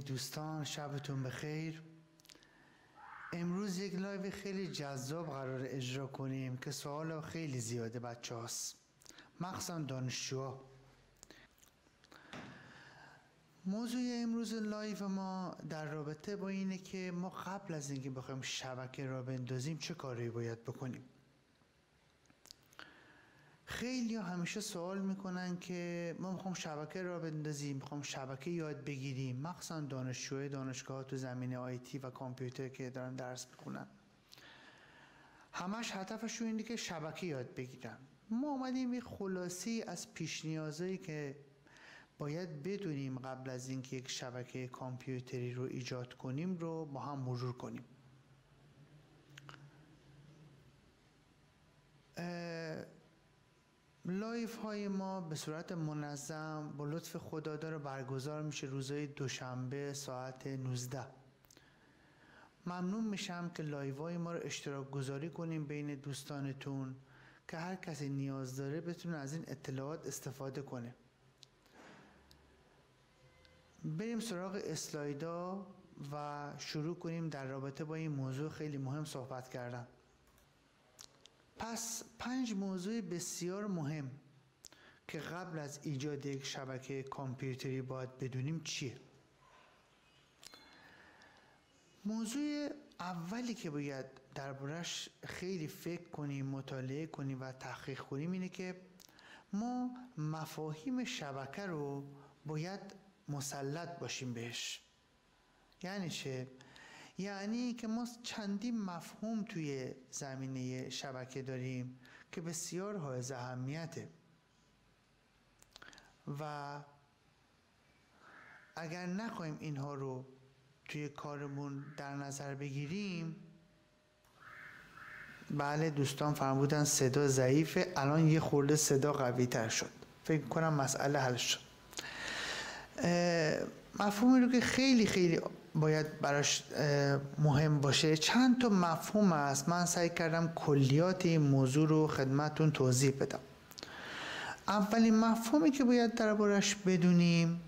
دوستان، شبتون بخیر. امروز یک لایو خیلی جذاب قرار اجرا کنیم که سوال خیلی زیاده بچه هاست، مخصوصا دانشجوها. موضوع امروز لایو ما در رابطه با اینه که ما قبل از اینکه بخوایم شبکه را بندازیم چه کاری باید بکنیم. خیلی همیشه سوال میکنن که ما میخوام شبکه را بندازیم، میخوام شبکه یاد بگیریم، مخصوصا دانشجوی دانشگاه تو زمینه آیتی و کامپیوتر که دارن درس میخونن. همش هدفشون اینه که شبکه یاد بگیرن. ما اومدیم یک خلاصی از پیش نیازایی که باید بدونیم قبل از اینکه یک شبکه کامپیوتری رو ایجاد کنیم رو با هم مرور کنیم. لایف های ما به صورت منظم با لطف خدادار برگزار میشه روزهای دوشنبه ساعت 19. ممنون میشم که لایف های ما رو اشتراک گذاری کنیم بین دوستانتون که هر کسی نیاز داره بتونه از این اطلاعات استفاده کنه. بریم سراغ اسلایدا و شروع کنیم در رابطه با این موضوع خیلی مهم صحبت کردن. پس 5 موضوع بسیار مهم که قبل از ایجاد یک شبکه کامپیوتری باید بدونیم چیه؟ موضوع اولی که باید دربارش خیلی فکر کنیم، مطالعه کنیم و تحقیق کنیم اینه که ما مفاهیم شبکه رو باید مسلط باشیم بهش. یعنی چه؟ یعنی که ما چندین مفهوم توی زمینه شبکه داریم که بسیار حائز اهمیته و اگر نخواهیم اینها رو توی کارمون در نظر بگیریم. بله دوستان فرمودن صدا ضعیفه، الان یه خورده صدا قوی تر شد، فکر کنم مسئله حل شد. مفهومی رو که خیلی باید براش مهم باشه، چند تا مفهوم هست. من سعی کردم کلیات این موضوع رو خدمتون توضیح بدم. اولین مفهومی که باید دربارش بدونیم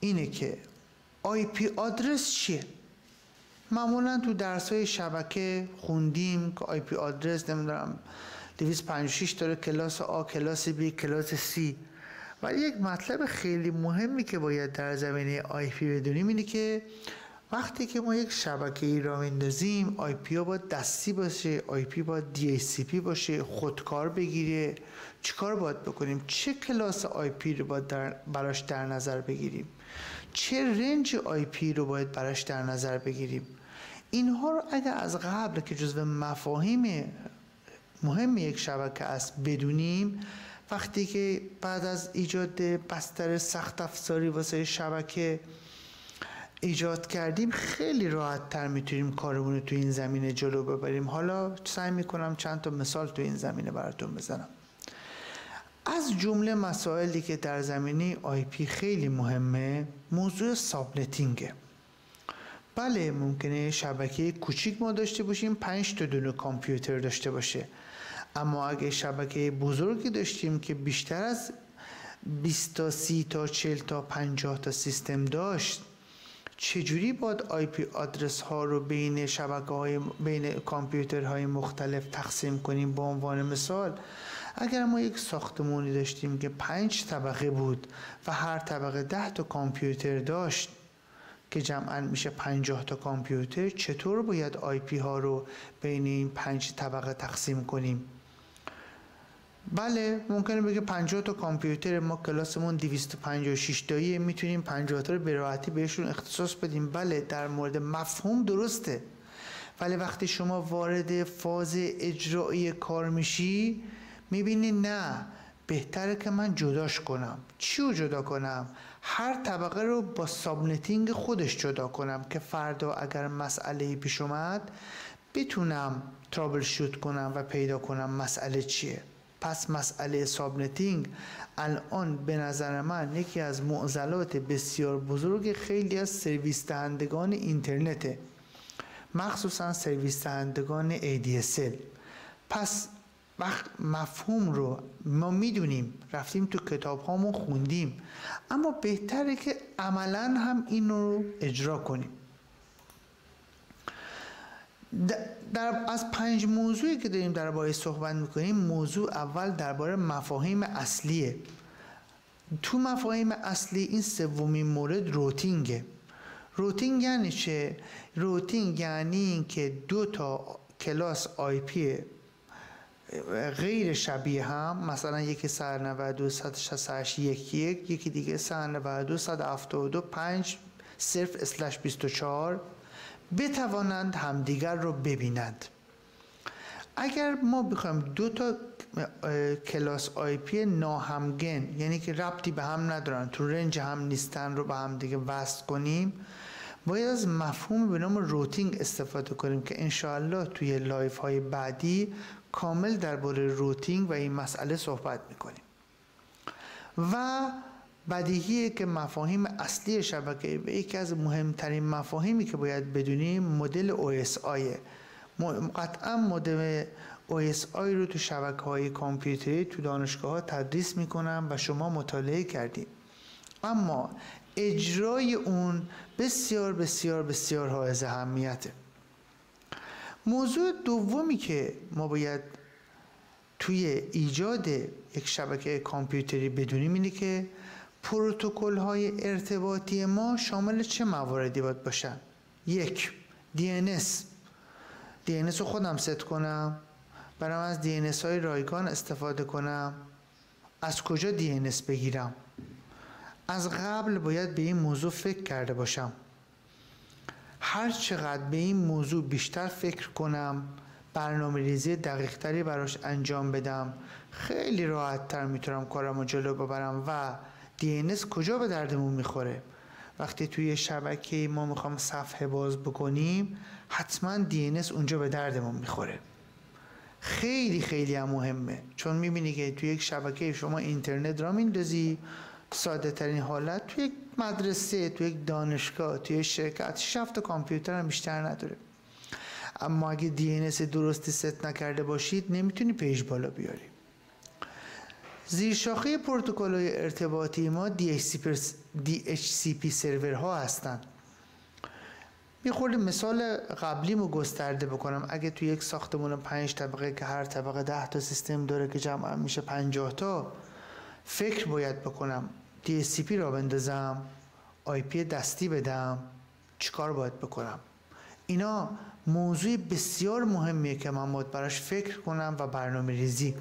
اینه که IP آدرس چیه؟ معمولا تو درس‌های شبکه خوندیم که IP آدرس نمیدونم 256 داره، کلاس A، کلاس B، کلاس C. ولی یک مطلب خیلی مهمی که باید در زمینه IP بدونیم اینه که وقتی که ما یک شبکه‌ای را میندازیم IP ها باید دستی باشه، IP باید DHCP باشه، خودکار بگیره. چیکار باید بکنیم؟ چه کلاس IP رو باید براش در نظر بگیریم؟ چه رنج IP رو باید براش در نظر بگیریم؟ اینها رو اگر از قبل که جزو مفاهیم مهم یک شبکه است بدونیم، وقتی که بعد از ایجاد بستر سخت افزاری واسه شبکه ایجاد کردیم خیلی راحت تر میتونیم کارمون رو تو این زمینه جلو ببریم. حالا سعی میکنم چند تا مثال تو این زمینه براتون بزنم. از جمله مسائلی که در زمینه IP خیلی مهمه موضوع سابنتینگه. بله ممکنه شبکه کوچیک ما داشته باشیم، 5 تا دونه کامپیوتر داشته باشه، اما اگه شبکه بزرگی داشتیم که بیشتر از 20 تا 30 تا 40 تا 50 تا سیستم داشت، چجوری باید IP آدرس ها رو بین بین کامپیوترهای مختلف تقسیم کنیم؟ به عنوان مثال اگر ما یک ساختمانی داشتیم که 5 طبقه بود و هر طبقه 10 تا کامپیوتر داشت که جمعاً میشه 50 تا کامپیوتر، چطور باید IP ها رو بین این 5 طبقه تقسیم کنیم؟ بله ممکنه بگه 50 تا کامپیوتر، ما کلاسمون 256 تاییه، میتونیم 50 تا رو به راحتی بهشون اختصاص بدیم. بله در مورد مفهوم درسته، ولی وقتی شما وارد فاز اجرایی کار میشی میبینی نه، بهتره که من جداش کنم. چی رو جدا کنم؟ هر طبقه رو با سابنتینگ خودش جدا کنم که فردا اگر مسئله پیش اومد بتونم ترابل شوت کنم و پیدا کنم مسئله چیه. پس مسئله سابنتینگ الان به نظر من یکی از معضلات بسیار بزرگ خیلی از سرویس دهندگان اینترنته، مخصوصا سرویس دهندگان ADSL. پس وقت مفهوم رو ما میدونیم، رفتیم تو کتاب هامون خوندیم، اما بهتره که عملا هم این رو اجرا کنیم. از 5 موضوعی که داریم درباره صحبت میکنیم، موضوع اول درباره مفاهیم اصلیه. تو مفاهیم اصلی این سومین مورد روتینگه. روتینگ یعنی چه؟ روتینگ یعنی این که 2 تا کلاس آی پی غیر شبیه هم، مثلا یکی 192 168 یکی دیگه 192 172 5 صرف اسلش 24 بتوانند همدیگر رو ببینند. اگر ما بخوایم 2 تا کلاس آی پی ناهمگن، یعنی که ربطی به هم ندارن، تو رنج هم نیستن، رو به هم دیگه وصل کنیم، باید از مفهوم به نام روتینگ استفاده کنیم که انشاءالله توی لایف های بعدی کامل درباره روتینگ و این مسئله صحبت میکنیم. و بدیهیه که مفاهیم اصلی شبکه و یکی از مهمترین مفاهیمی که باید بدونیم مدل OSI. قطعا مدل OSI رو تو شبکه‌های کامپیوتری تو دانشگاه‌ها تدریس میکنن و شما مطالعه کردید، اما اجرای اون بسیار بسیار بسیار حائز اهمیته. موضوع دومی که ما باید توی ایجاد یک شبکه کامپیوتری بدونیم اینه که پروتکل‌های ارتباطی ما شامل چه مواردی باید باشن؟ 1. DNS رو خودم ست کنم، برام از DNS های رایگان استفاده کنم. از کجا DNS بگیرم؟ از قبل باید به این موضوع فکر کرده باشم. هر چقدر به این موضوع بیشتر فکر کنم، برنامه ریزی دقیق تری براش انجام بدم، خیلی راحت تر میتونم کارمو جلو ببرم. و DNS کجا به دردمون میخوره؟ وقتی توی شبکه ما میخوام صفحه باز بکنیم، حتما DNS اونجا به دردمون میخوره. خیلی خیلی هم مهمه، چون میبینی که توی یک شبکه شما اینترنت را میندازی، ساده ترین حالت توی یک مدرسه، توی یک دانشگاه، توی یک شرکت 6 تا کامپیوتر هم بیشتر نداره. اما اگه DNS درستی ست نکرده باشید نمیتونی پیج بالا بیاری. زیرشاخه پروتکل‌های ارتباطی ما DHCP سرورها هستند. یه خورده مثال قبلیمو گسترده بکنم. اگه توی یک ساختمون 5 طبقه که هر طبقه 10 تا سیستم داره که جمع میشه 50 تا، فکر باید بکنم DHCP را بندازم، IP دستی بدم، چیکار باید بکنم؟ اینا موضوع بسیار مهمیه که من باید براش فکر کنم و برنامه ریزی.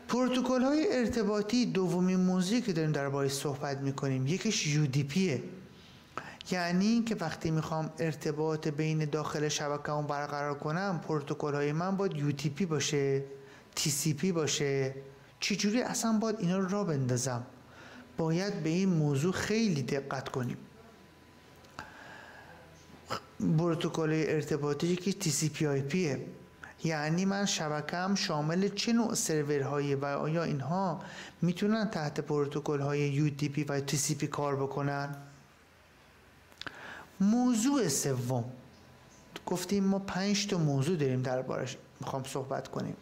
پروتکل های ارتباطی دومین موضوعی که داریم درباره‌اش صحبت میکنیم یکیش UDPه. یعنی که وقتی میخوام ارتباط بین داخل شبکه‌ام برقرار کنم، پروتکل های من باید UTP باشه، TCP باشه. چجوری اصلا باید اینا رو راه بندازم؟ باید به این موضوع خیلی دقت کنیم. پروتکل ارتباطی که TCP/IPه، یعنی من شبکه‌ام شامل چه نوع سرورهایی و آیا اینها میتونن تحت پروتکل های UDP و TCP کار بکنن؟ موضوع سوم، گفتیم ما 5 تا موضوع داریم دربارش میخوام صحبت کنیم.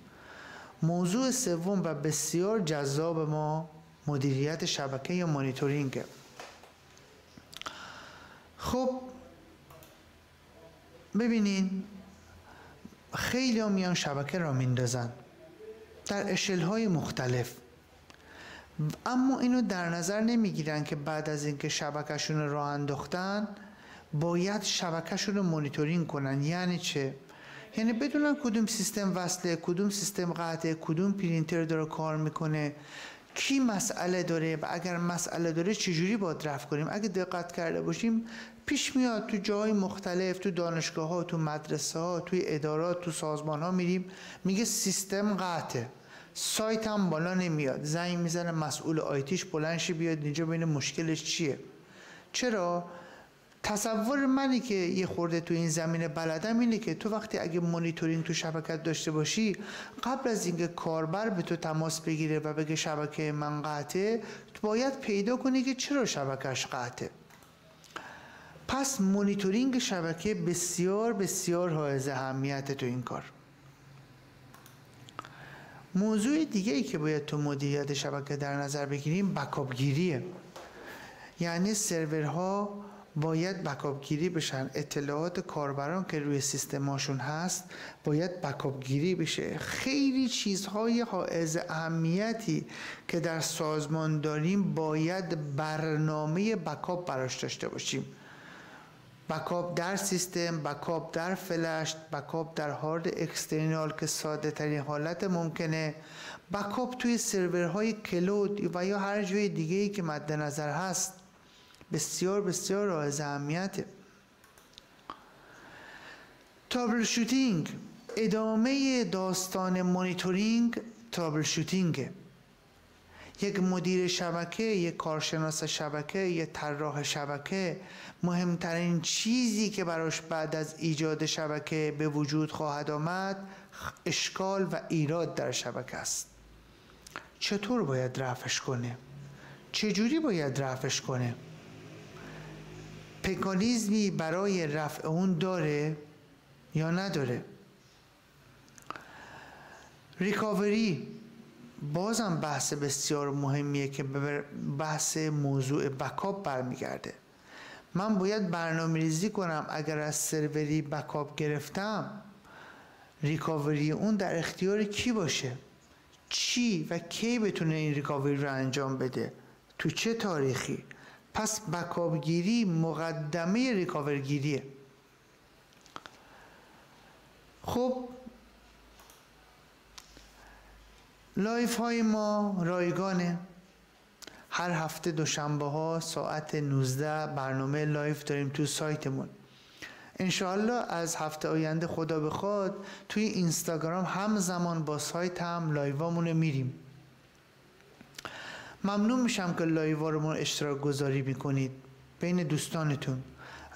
موضوع سوم و بسیار جذاب ما مدیریت شبکه یا مانیتورینگ. خب ببینین، خیلی ها میان شبکه را میندازن در اشل‌های مختلف، اما اینو در نظر نمیگیرن که بعد از اینکه شبکه‌شون رو راه انداختن باید شبکه‌شون رو مانیتورینگ کنن. یعنی چه؟ یعنی بدونن کدوم سیستم وصله، کدوم سیستم قطعه، کدوم پرینتر داره کار میکنه، کی مسئله داره و اگر مسئله داره چجوری باید رفع کنیم. اگه دقت کرده باشیم پیش میاد تو جای مختلف، تو دانشگاه ها، تو مدرسه ها، توی ادارات، تو سازمان ها میریم میگه سیستم قطعه، سایت هم بالا نمیاد، زنگ میزنه مسئول آیتیش بلند شه بیاد اینجا ببینه مشکلش چیه. چرا؟ تصور منی که یه خورده تو این زمینه بلدم اینه که تو وقتی اگه مانیتورینگ تو شبکت داشته باشی، قبل از اینکه کاربر به تو تماس بگیره و بگه شبکه من قطعه، تو باید پیدا کنی که چرا شبکهش قطعه. پس مانیتورینگ شبکه بسیار بسیار حائز اهمیت تو این کار. موضوع دیگه ای که باید تو مدیریت شبکه در نظر بگیریم بکاپ گیریه. یعنی سرورها باید بکاپ گیری بشن، اطلاعات کاربران که روی سیستماشون هست باید بکاپ گیری بشه. خیلی چیزهای حائز اهمیتی که در سازمان داریم باید برنامه بکاپ براش داشته باشیم. بکاپ در سیستم، بکاپ در فلش، بکاپ در هارد اکسترنال که ساده ترین حالت ممکنه، بکاپ توی سرورهای کلود و یا هر جای دیگه‌ای که مد نظر هست. بسیار بسیار حائز اهمیته. ترابل شوتینگ، ادامه داستان مانیتورینگ ترابل شوتینگ. یک مدیر شبکه، یک کارشناس شبکه، یک طراح شبکه، مهمترین چیزی که براش بعد از ایجاد شبکه به وجود خواهد آمد اشکال و ایراد در شبکه است. چطور باید رفعش کنه؟ چجوری باید رفعش کنه؟ مکانیزمی برای رفع اون داره یا نداره؟ ریکاوری بازم بحث بسیار مهمیه که به بحث موضوع بکاپ برمیگرده. من باید برنامه ریزی کنم اگر از سروری بکاپ گرفتم ریکاوری اون در اختیار کی باشه، چی و کی بتونه این ریکاوری رو انجام بده، تو چه تاریخی. پس بکاپ گیری مقدمه ریکاور گیریه. خب لایف های ما رایگانه. هر هفته دوشنبه ها ساعت 19 برنامه لایف داریم تو سایتمون. انشاءالله از هفته آینده خدا بخواد توی اینستاگرام همزمان با سایت هم لایوامون میریم. ممنون میشم که لایوارمون اشتراک گذاری میکنید بین دوستانتون.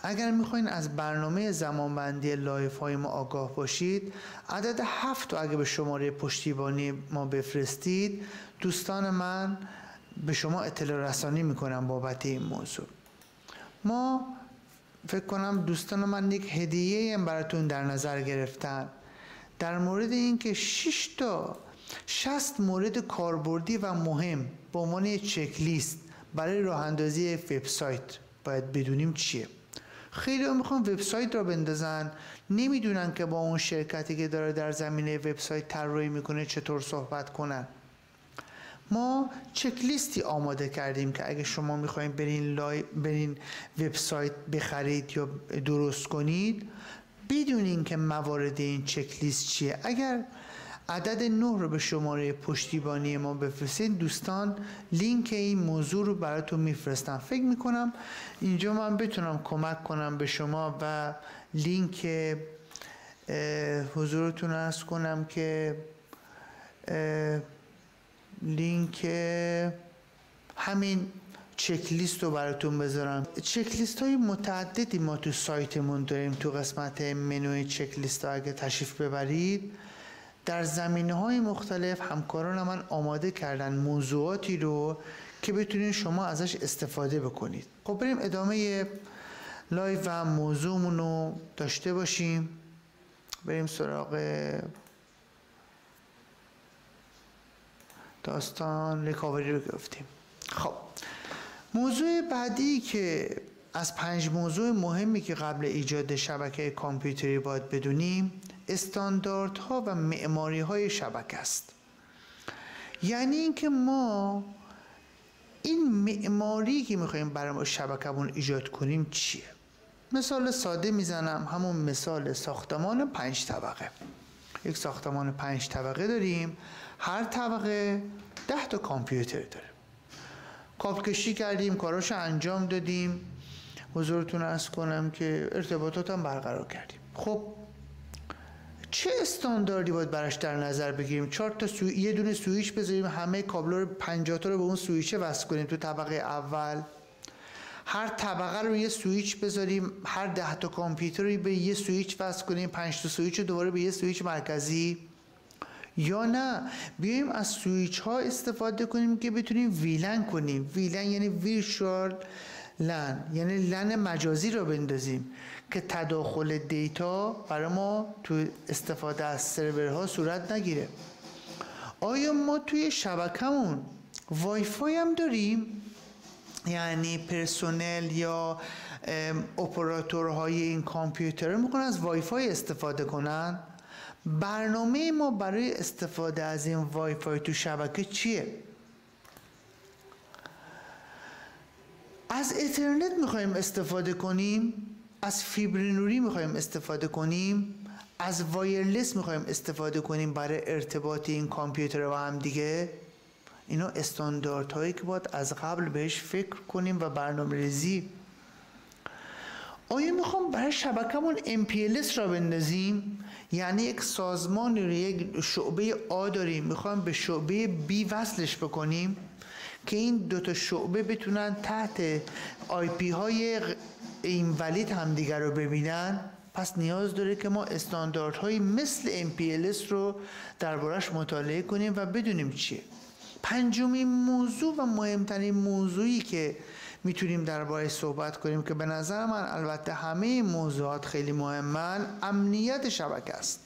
اگر میخواین از برنامه زمانبندی لایف های ما آگاه باشید، عدد 7 رو اگه به شماره پشتیبانی ما بفرستید، دوستان من به شما اطلاع رسانی میکنم بابت این موضوع. ما فکر کنم دوستان من یک هدیه هم براتون در نظر گرفتن در مورد اینکه 60 مورد کاربردی و مهم به عنوان یک چک لیست برای راه اندازی وبسایت باید بدونیم چیه. خیلی ها میخوان وبسایت را بندازن، نمیدونن که با اون شرکتی که داره در زمینه وبسایت طراحی میکنه چطور صحبت کنن. ما چک لیستی آماده کردیم که اگه شما میخواین برین وبسایت بخرید یا درست کنید، بدونین که موارد این چک لیست چیه. اگر عدد 9 رو به شماره پشتیبانی ما بفرستید، دوستان لینک این موضوع رو براتون میفرستم. فکر میکنم اینجا من بتونم کمک کنم به شما و لینک حضورتون عرض کنم که لینک همین چک لیست رو براتون بذارم. چک لیست های متعددی ما تو سایتمون داریم. تو قسمت منوی چک لیست ها اگه تشریف ببرید، در زمینه‌های مختلف همکاران من آماده کردن موضوعاتی رو که بتونید شما ازش استفاده بکنید. خب بریم ادامه لایو و موضوعمون رو داشته باشیم. بریم سراغ داستان ریکاوری رو گفتیم. خب موضوع بعدی که از 5 موضوع مهمی که قبل ایجاد شبکه کامپیوتری باید بدونیم، استانداردها و معماری‌های شبکه است. یعنی اینکه ما این معماری که می‌خوایم برای شبکه‌مون ایجاد کنیم چیه؟ مثال ساده میزنم، همون مثال ساختمان 5 طبقه. یک ساختمان 5 طبقه داریم، هر طبقه 10 تا کامپیوتر داره. کابل کشی کردیم، کاراشو انجام دادیم، حضورتون عرض کنم که ارتباطات هم برقرار کردیم. خب چه استانداردی باید براش در نظر بگیریم؟ 4 تا یه دونه سوئیچ بذاریم، همه کابل‌ها رو 50 تا رو به اون سوئیچ وصل کنیم تو طبقه اول. هر طبقه رو یه سوئیچ بذاریم، هر 10 تا کامپیوتر رو به یه سوئیچ وصل کنیم، 5 تا سوئیچ رو دوباره به یه سوئیچ مرکزی. یا نه بیایم از سوئیچ ها استفاده کنیم که بتونیم ویلن کنیم. ویلن یعنی ویرچوال لن، یعنی لن مجازی رو بندازیم که تداخل دیتا برای ما تو استفاده از سرورها صورت نگیره. آیا ما توی شبکمون وای فای هم داریم؟ یعنی پرسنل یا اپراتورهای این کامپیوتر میخوان از وای فای استفاده کنن؟ برنامه ما برای استفاده از این وای فای تو شبکه چیه؟ از ایترنت میخوایم استفاده کنیم؟ از فیبر نوری میخوایم استفاده کنیم؟ از وایرلس میخوایم استفاده کنیم برای ارتباط این کامپیوتر با هم دیگه؟ اینا استانداردهایی که باید از قبل بهش فکر کنیم و برنامه‌ریزی. آیا میخوام برای شبکمون MPLS را بندازیم؟ یعنی یک سازمان رو، یک شعبه A داریم، میخوام به شعبه B وصلش بکنیم که این دوتا شعبه بتونن تحت IP های اینوالید همدیگر رو ببینن. پس نیاز داره که ما استانداردهایی مثل MPLS رو دربارش مطالعه کنیم و بدونیم چیه. پنجمین موضوع و مهمترین موضوعی که میتونیم درباره‌اش صحبت کنیم که به نظر من البته همه موضوعات خیلی مهمن، امنیت شبکه است.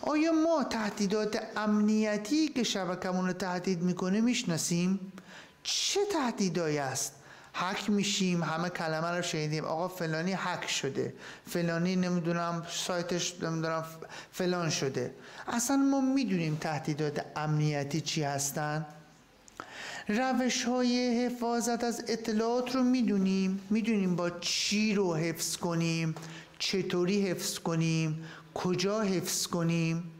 آیا ما تهدیدات امنیتی که شبکمون رو تهدید میکنه میشناسیم؟ چه تهدیدایی است؟ هک میشیم، همه کلمه رو شنیدیم، آقا فلانی هک شده، فلانی نمیدونم سایتش نمیدونم فلان شده. اصلا ما میدونیم تهدیدات امنیتی چی هستن؟ روش های حفاظت از اطلاعات رو میدونیم با چی رو حفظ کنیم، چطوری حفظ کنیم، کجا حفظ کنیم.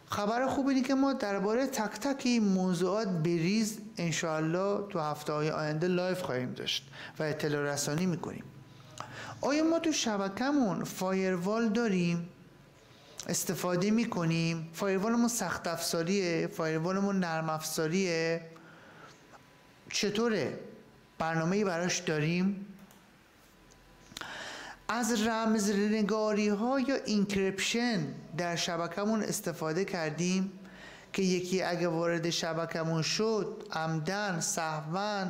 خبر خوب اینه که ما درباره تک تک این موضوعات بریز انشاءالله تو هفته‌های آینده لایف خواهیم داشت و اطلاع رسانی میکنیم. آیا ما تو شبکمون فایروال داریم؟ استفاده میکنیم؟ فایروالمون سخت افزاریه؟ فایروالمون نرم افزاریه؟ چطوره؟ برنامه‌ای براش داریم؟ از رمزنگاری ها یا اینکریپشن در شبکمون استفاده کردیم که یکی اگه وارد شبکمون شد عمدن سهواً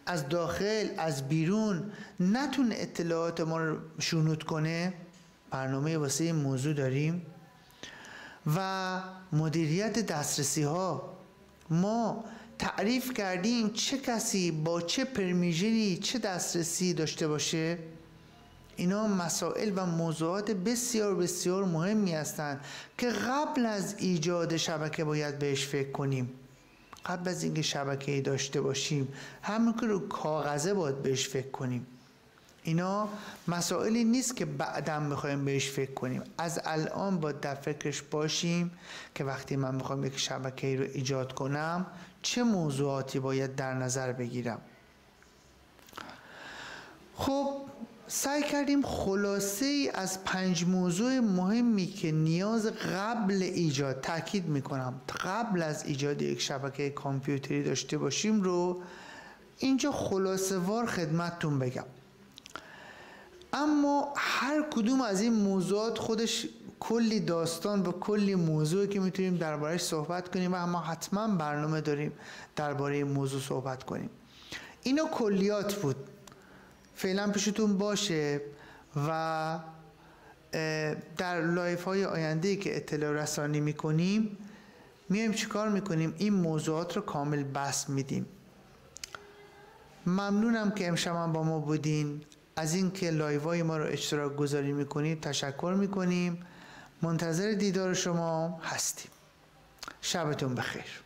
از داخل از بیرون نتونه اطلاعات ما رو شنود کنه؟ برنامه واسه این موضوع داریم؟ و مدیریت دسترسی ها، ما تعریف کردیم چه کسی با چه پرمیشنی چه دسترسی داشته باشه. اینا مسائل و موضوعات بسیار بسیار مهمی هستند که قبل از ایجاد شبکه باید بهش فکر کنیم. قبل از اینکه شبکه‌ای داشته باشیم همون که رو کاغذه باید بهش فکر کنیم. اینا مسائلی نیست که بعداً بخوایم بهش فکر کنیم، از الان باید در فکرش باشیم که وقتی من میخوام یک شبکه‌ای رو ایجاد کنم چه موضوعاتی باید در نظر بگیرم. خب سعی کردیم خلاصه ای از 5 موضوع مهمی که نیاز قبل ایجاد، تاکید میکنم قبل از ایجاد یک شبکه کامپیوتری داشته باشیم رو اینجا خلاصه وار خدمتتون بگم. اما هر کدوم از این موضوعات خودش کلی داستان و کلی موضوعی که میتونیم درباره‌اش صحبت کنیم و ما حتما برنامه داریم درباره این موضوع صحبت کنیم. اینا کلیات بود، فعلا پیشتون باشه و در لایف های آینده که اطلاع رسانی میکنیم میایم چیکار میکنیم؟ این موضوعات رو کامل بسط میدیم. ممنونم که امشب هم با ما بودین. از این که لایو های ما رو اشتراک گذاری میکنید تشکر میکنیم. منتظر دیدار شما هستیم. شبتون بخیر.